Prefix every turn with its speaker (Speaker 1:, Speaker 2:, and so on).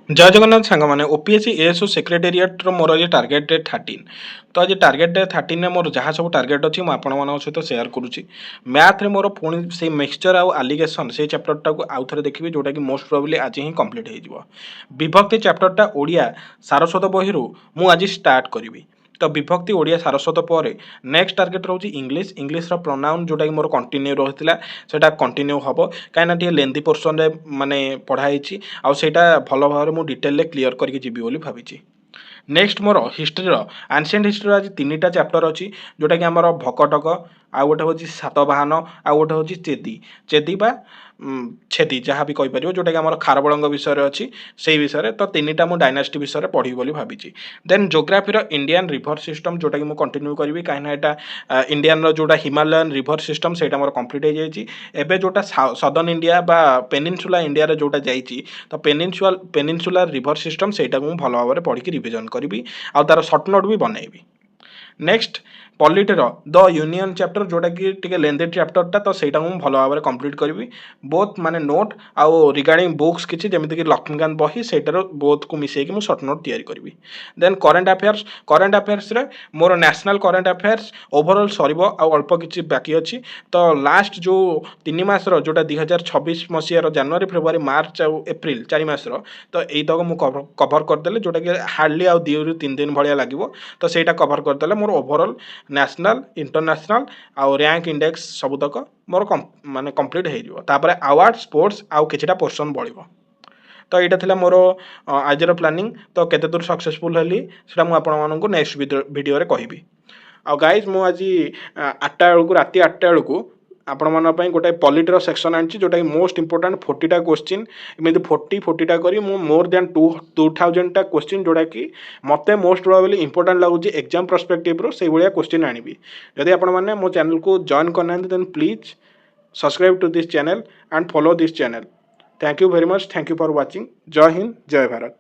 Speaker 1: जय जगन्नाथ सांग मैंने ओपीएससी एएसओ सेक्रेटेरिएट मोर आज टार्गेट डेट 13 तो आज टार्गेट डेट 13 में मोर जहाँ सब टार्गेट अच्छी मुझे सहित सेयार करुच्ची मैथ रे मोर पुणी से मिक्सचर आउ आलिगेसन से चैप्टरटा को आउ थे देखिए जोटा कि मोस्ट प्रोबेबली आज ही कंप्लीट हो विभक्ति चैप्टरटा ओडिया सारस्वत बही मु आज स्टार्ट करी तो विभक्ति ओडिया सारस्वत पर नेक्स्ट टार्गेट रोचे इंग्लीश इंग्लीश प्रोनाउन जोटा कि मोर कंटिन्यू रही है कंटिन्यू हम कहीं लेंदी पोर्सन माने पढ़ाई आउटा भल भाव में डिटेल क्लीयर करके जीवी बोली भावी नेक्स्ट मोर हिस्ट्री आंशिएंट हिस्ट्री आज 3टा चैप्टर अच्छी जोटा कि आम भकटक आउ गोटे हूँ सातवाहन आउ गोटे हूँ चेदी चेदी बा छेदी जहाँ भी कहीपर जोटा कि आम खारबल विषय अच्छी से विषय तो 3टा मुझे डायनास्टी विषय पढ़ी बोली भावी then geography Indian river system जोटा कि मुझे कंटिन्यू करी कहीं इंडियन जोटा हिमालयन रिभर सिस्टम से मोर कंप्लीट हो जाए जोटा सदर्न इंडिया बा पेनिनसुला इंडिया जोटा जाइए तो पेनिनसुलार रिभर सिस्टम से भल भाव में पढ़ी रिविजन करी आ तार सर्ट नोट भी बनइबी नेक्स्ट पॉलिटर द यूनियन चैप्टर जोटा कि टिके लेंथी चैप्टरटा तो सहीटा मुझे भल भाव में कंप्लीट करी बोथ माने नोट आउ रिगार्डिंग बुक्स किसी जमीक लक्ष्मीकांत बही सेटार बोथ को मिसेक मुझे सर्ट नोट तैयारी करी देन current affairs more national current affairs overall sir अल्प किसी बाकी अच्छी तो लास्ट जो 3 मासर जोटा 2026 मसीहार जनवरी फेब्रुआरी मार्च आउ एप्रिल 4 मासर तो यहीतक मुझे कभर करदे जोटा कि हार्डली आउ 2 ରୁ 3 दिन भाया लगे तो सहीटा कभर करदे मोर ओभरऑल नेशनल इंटरनेशनल आउ रैंक इंडेक्स सबुतक मोर माने कंप्लीट हो अवार्ड स्पोर्ट्स आउ किछिटा पोर्शन बढ़िबो तो यहाँ था मोर आजर प्लानिंग तो केते दूर सक्सेसफुल हेली सेटा मु आपण मानकु नेक्स्ट वीडियो रे कहबी आ गाइज मु आज 8टा बेलू राति 8टा बेलू आपण मान गोटे पॉलिटर सेक्शन आनी जोटा कि मोस्ट इंपोर्टाट 40टा क्वेश्चन एमती 40टा करी मोर देन 2000टा क्वेश्चन जोटा कि मते मोस्ट प्रोबेबली इंपोर्टाट लगुच एग्जाम पर्सपेक्टिव से भाया क्वेश्चन आनी जदि आपण मैंने मो चैनल को जॉइन करना then please subscribe to this channel and follow this channel thank you very much thank you for watching जय हिंद जय भारत।